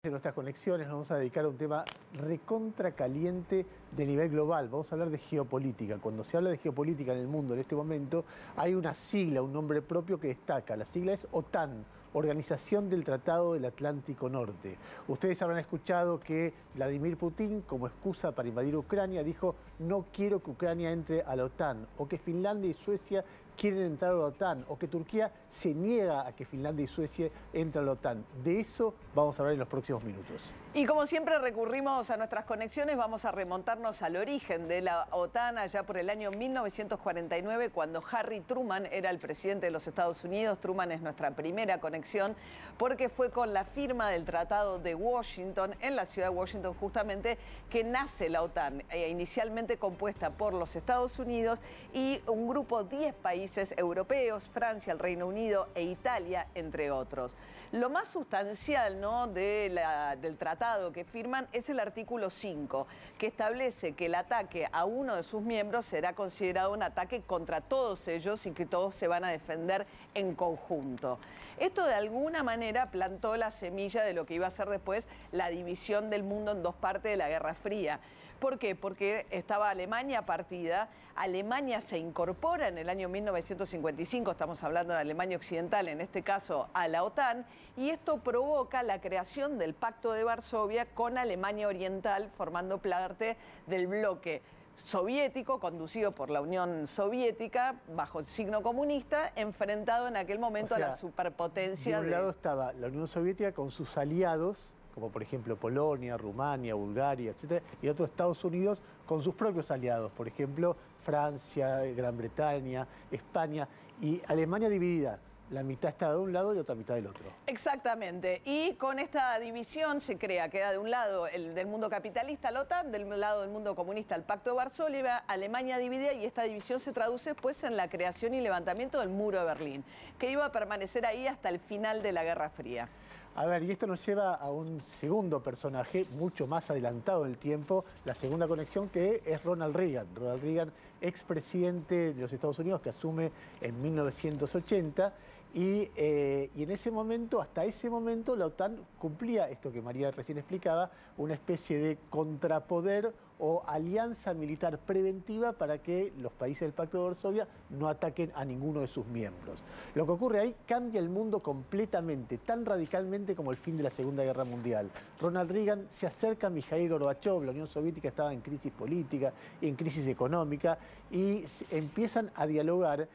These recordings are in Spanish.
En nuestras conexiones nos vamos a dedicar a un tema recontra caliente de nivel global. Vamos a hablar de geopolítica. Cuando se habla de geopolítica en el mundo en este momento, hay una sigla, un nombre propio que destaca. La sigla es OTAN, Organización del Tratado del Atlántico Norte. Ustedes habrán escuchado que Vladimir Putin, como excusa para invadir Ucrania, dijo: no quiero que Ucrania entre a la OTAN, o que Finlandia y Suecia quieren entrar a la OTAN, o que Turquía se niega a que Finlandia y Suecia entren a la OTAN. De eso vamos a hablar en los próximos minutos. Y como siempre recurrimos a nuestras conexiones, vamos a remontarnos al origen de la OTAN allá por el año 1949, cuando Harry Truman era el presidente de los Estados Unidos. Truman es nuestra primera conexión porque fue con la firma del Tratado de Washington, en la ciudad de Washington justamente, que nace la OTAN, inicialmente compuesta por los Estados Unidos y un grupo de 10 países europeos, Francia, el Reino Unido e Italia, entre otros. Lo más sustancial, ¿no?, del tratado que firman es el artículo 5, que establece que el ataque a uno de sus miembros será considerado un ataque contra todos ellos y que todos se van a defender en conjunto. Esto de alguna manera plantó la semilla de lo que iba a ser después la división del mundo en dos partes de la Guerra Fría. ¿Por qué? Porque estaba Alemania partida, Alemania se incorpora en el año 1955, estamos hablando de Alemania Occidental, en este caso a la OTAN, y esto provoca la creación del Pacto de Varsovia con Alemania Oriental, formando parte del bloque soviético, conducido por la Unión Soviética, bajo el signo comunista, enfrentado en aquel momento a la superpotencia. De un lado estaba la Unión Soviética con sus aliados, como por ejemplo Polonia, Rumania, Bulgaria, etc. Y otro Estados Unidos con sus propios aliados, por ejemplo Francia, Gran Bretaña, España, y Alemania dividida. La mitad está de un lado y la otra mitad del otro. Exactamente. Y con esta división se crea, queda de un lado el del mundo capitalista la OTAN, del lado del mundo comunista el Pacto de Varsovia, Alemania dividida, y esta división se traduce pues en la creación y levantamiento del Muro de Berlín, que iba a permanecer ahí hasta el final de la Guerra Fría. A ver, y esto nos lleva a un segundo personaje mucho más adelantado en el tiempo, la segunda conexión, que es Ronald Reagan. Ronald Reagan, expresidente de los Estados Unidos, que asume en 1980. Y en ese momento, hasta ese momento, la OTAN cumplía esto que María recién explicaba, una especie de contrapoder o alianza militar preventiva para que los países del Pacto de Varsovia no ataquen a ninguno de sus miembros. Lo que ocurre ahí cambia el mundo completamente, tan radicalmente como el fin de la Segunda Guerra Mundial. Ronald Reagan se acerca a Mikhail Gorbachev, la Unión Soviética estaba en crisis política y en crisis económica, y empiezan a dialogar.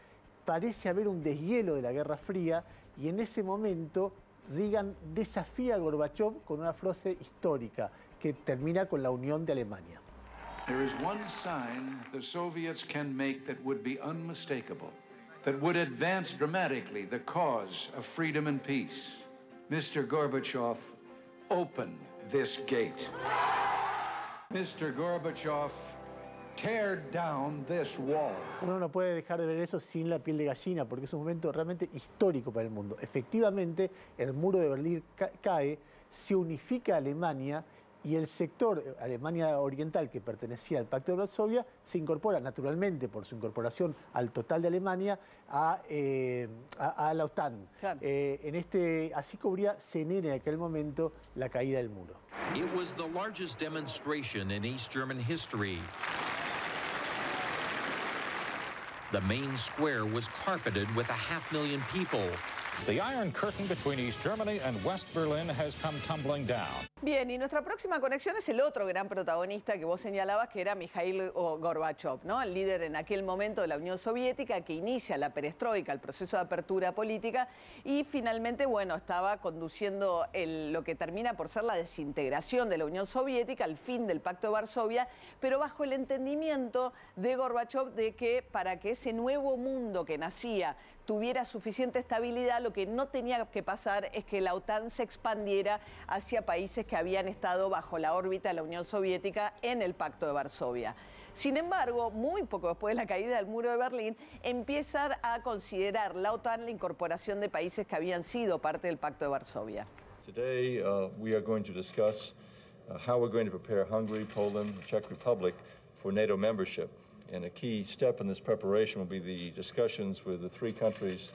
Parece haber un deshielo de la Guerra Fría, y en ese momento Reagan desafía a Gorbachev con una frase histórica que termina con la unión de Alemania. There is one sign the Soviets can make that would be unmistakable, that would advance dramatically the cause of freedom and peace. Mr. Gorbachev, open this gate. Mr. Gorbachev, tear down this wall. Uno no puede dejar de ver eso sin la piel de gallina, porque es un momento realmente histórico para el mundo. Efectivamente, el muro de Berlín cae, se unifica Alemania, y el sector Alemania Oriental, que pertenecía al Pacto de Varsovia, se incorpora naturalmente por su incorporación al total de Alemania a la OTAN. Claro. Así cubría CNN en aquel momento la caída del muro. It was the largest demonstration in East German history. The main square was carpeted with 500,000 people. The Iron Curtain between East Germany and West Berlin has come tumbling down. Bien, y nuestra próxima conexión es el otro gran protagonista que vos señalabas, que era Mikhail Gorbachev, ¿no? El líder en aquel momento de la Unión Soviética, que inicia la perestroika, el proceso de apertura política, y finalmente, bueno, estaba conduciendo lo que termina por ser la desintegración de la Unión Soviética, el fin del Pacto de Varsovia, pero bajo el entendimiento de Gorbachev de que para que ese nuevo mundo que nacía tuviera suficiente estabilidad, lo que no tenía que pasar es que la OTAN se expandiera hacia países que habían estado bajo la órbita de la Unión Soviética en el Pacto de Varsovia. Sin embargo, muy poco después de la caída del Muro de Berlín, empiezan a considerar la OTAN la incorporación de países que habían sido parte del Pacto de Varsovia. Today we are going to discuss how we're going to prepare Hungary, Poland, the Czech Republic for NATO membership. And a key step in this preparation will be the discussions with the three countries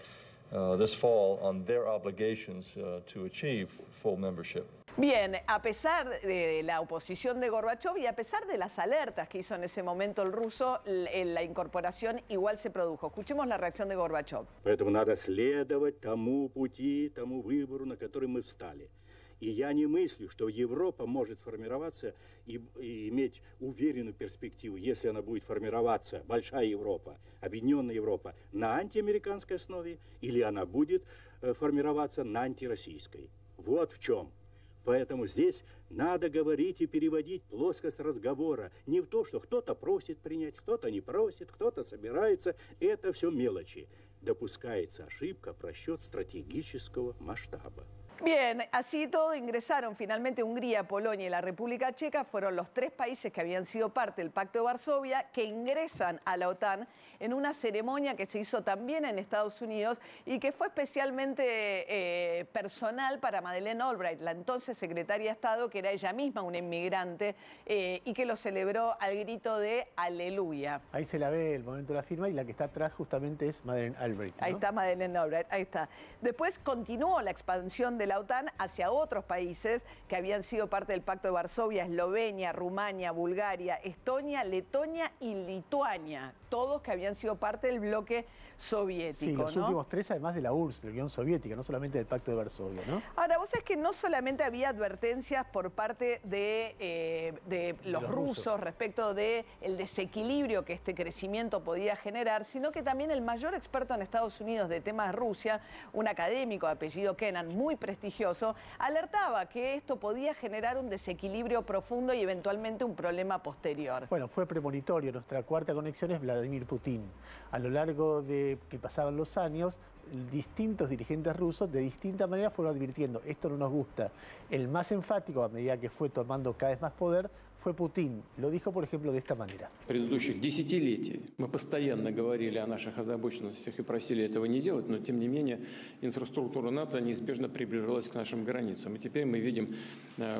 this fall on their obligations to achieve full membership. Bien, a pesar de la oposición de Gorbachov y a pesar de las alertas que hizo en ese momento el ruso, la incorporación igual se produjo. Escuchemos la reacción de Gorbachov. Поэтому надо следовать тому пути, тому выбору, на который мы встали. И я не мыслю, что Европа может формироваться и иметь уверенную перспективу, если она будет формироваться, большая Европа, объединенная Европа, на антиамериканской основе, или она будет формироваться на антироссийской. Вот в чем. Поэтому здесь надо говорить и переводить плоскость разговора не в то, что кто-то просит принять, кто-то не просит, кто-то собирается. Это все мелочи. Допускается ошибка, просчет стратегического масштаба. Bien, así todo ingresaron finalmente Hungría, Polonia y la República Checa. Fueron los 3 países que habían sido parte del Pacto de Varsovia que ingresan a la OTAN en una ceremonia que se hizo también en Estados Unidos y que fue especialmente personal para Madeleine Albright, la entonces secretaria de Estado, que era ella misma una inmigrante y que lo celebró al grito de aleluya. Ahí se la ve el momento de la firma y la que está atrás justamente es Madeleine Albright, ¿no? Ahí está Madeleine Albright, ahí está. Después continuó la expansión de la OTAN hacia otros países que habían sido parte del Pacto de Varsovia: Eslovenia, Rumania, Bulgaria, Estonia, Letonia y Lituania, todos que habían sido parte del bloque soviético. Sí, los ¿no? últimos 3 además de la URSS, de la Unión Soviética, no solamente del Pacto de Varsovia, ¿no? Ahora, vos sabés que no solamente había advertencias por parte de los rusos respecto del desequilibrio que este crecimiento podía generar, sino que también el mayor experto en Estados Unidos de temas de Rusia, un académico de apellido Kennan, muy prestigioso, alertaba que esto podía generar un desequilibrio profundo y eventualmente un problema posterior. Bueno, fue premonitorio. Nuestra cuarta conexión es Vladimir Putin. A lo largo de que pasaban los años, distintos dirigentes rusos de distinta manera fueron advirtiendo: esto no nos gusta. El más enfático, a medida que fue tomando cada vez más poder, fue Putin. Lo dijo, por ejemplo, de esta manera. Предыдущих десятилетий мы постоянно говорили о наших озабоченностях и просили этого не делать, но тем не менее инфраструктура НАТО неизбежно приближалась к нашим границам. И теперь мы видим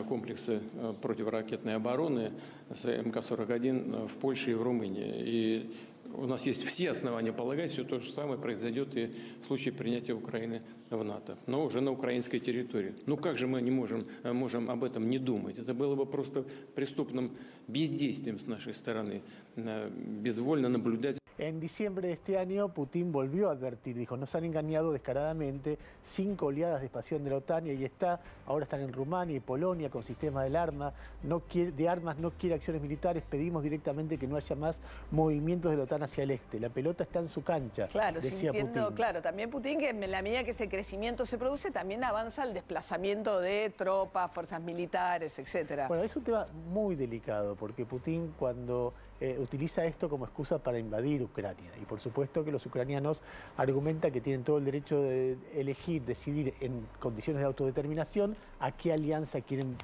комплексы противоракетной обороны с МК-41 в Польше и в Румынии. И у нас есть все основания полагать, что то же самое произойдет и в случае принятия Украины в НАТО, но уже на украинской территории. Ну как же мы не можем об этом не думать? Это было бы просто преступным бездействием с нашей стороны, безвольно наблюдать. En diciembre de este año, Putin volvió a advertir, dijo: nos han engañado descaradamente, 5 oleadas de expansión de la OTAN, y ahí está, ahora están en Rumania y Polonia con sistemas de armas, no quiere acciones militares, pedimos directamente que no haya más movimientos de la OTAN hacia el este. La pelota está en su cancha, claro, decía Putin. Claro, también Putin, que en la medida que este crecimiento se produce, también avanza el desplazamiento de tropas, fuerzas militares, etc. Bueno, es un tema muy delicado, porque Putin cuando utiliza esto como excusa para invadir Ucrania, y por supuesto que los ucranianos argumentan que tienen todo el derecho de elegir, decidir en condiciones de autodeterminación a qué alianza quieren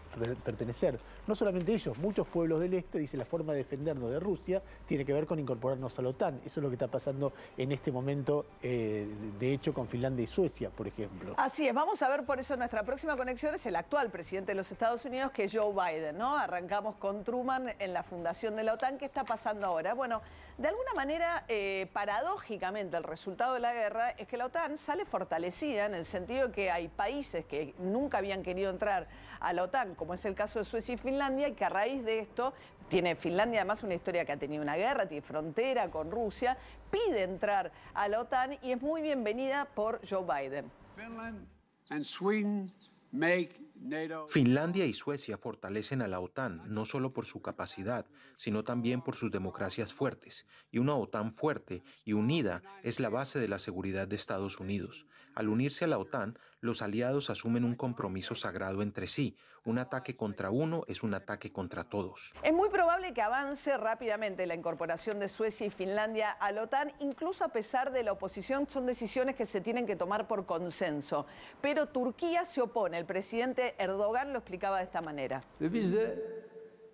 pertenecer. No solamente ellos, muchos pueblos del este dicen: la forma de defendernos de Rusia tiene que ver con incorporarnos a la OTAN. Eso es lo que está pasando en este momento, de hecho, con Finlandia y Suecia, por ejemplo. Así es, vamos a ver por eso nuestra próxima conexión es el actual presidente de los Estados Unidos, que es Joe Biden, ¿no? Arrancamos con Truman en la fundación de la OTAN. ¿Qué está pasando ahora? Bueno, de alguna manera, paradójicamente, el resultado de la guerra es que la OTAN sale fortalecida, en el sentido de que hay países que nunca habían querido entrar a la OTAN, como es el caso de Suecia y Finlandia, y que a raíz de esto, tiene Finlandia además una historia que ha tenido una guerra, tiene frontera con Rusia, pide entrar a la OTAN y es muy bienvenida por Joe Biden. Finland and Sweden make NATO. Finlandia y Suecia fortalecen a la OTAN no solo por su capacidad, sino también por sus democracias fuertes. Y una OTAN fuerte y unida es la base de la seguridad de Estados Unidos. Al unirse a la OTAN, los aliados asumen un compromiso sagrado entre sí. Un ataque contra uno es un ataque contra todos. Es muy probable que avance rápidamente la incorporación de Suecia y Finlandia a la OTAN, incluso a pesar de la oposición. Son decisiones que se tienen que tomar por consenso. Pero Turquía se opone. El presidente Erdogan lo explicaba de esta manera. Ve biz de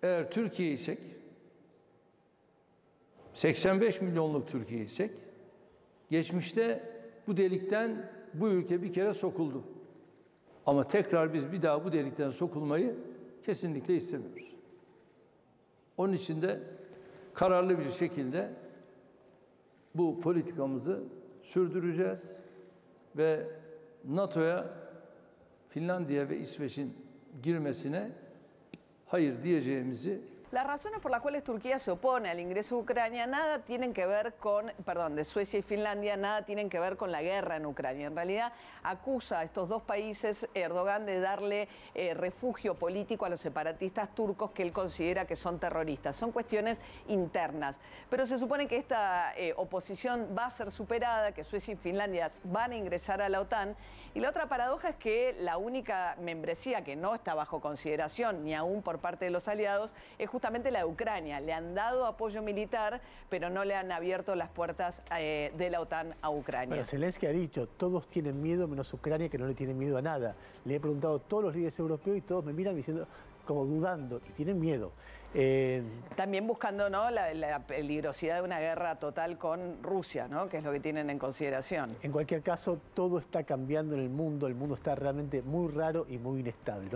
eğer Türkiye isek, 85 milyonluk Türkiye isek, geçmişte bu delikten bu ülke bir kere sokuldu. Ama tekrar biz bir daha bu delikten sokulmayı kesinlikle istemiyoruz. Onun için de kararlı bir şekilde bu politikamızı sürdüreceğiz ve NATO'ya Finlandiya ve İsveç'in girmesine hayır diyeceğimizi. Las razones por las cuales Turquía se opone al ingreso a Ucrania nada tienen que ver con, de Suecia y Finlandia, nada tienen que ver con la guerra en Ucrania. En realidad acusa a estos dos países Erdogan de darle refugio político a los separatistas turcos que él considera que son terroristas. Son cuestiones internas. Pero se supone que esta oposición va a ser superada, que Suecia y Finlandia van a ingresar a la OTAN. Y la otra paradoja es que la única membresía que no está bajo consideración, ni aún por parte de los aliados, es justamente la de Ucrania. Le han dado apoyo militar, pero no le han abierto las puertas de la OTAN a Ucrania. Pero Zelensky ha dicho, todos tienen miedo menos Ucrania, que no le tiene miedo a nada. Le he preguntado a todos los líderes europeos y todos me miran diciendo, como dudando, y tienen miedo. También buscando, ¿no?, la peligrosidad de una guerra total con Rusia, ¿no?, que es lo que tienen en consideración. En cualquier caso, todo está cambiando en el mundo está realmente muy raro y muy inestable.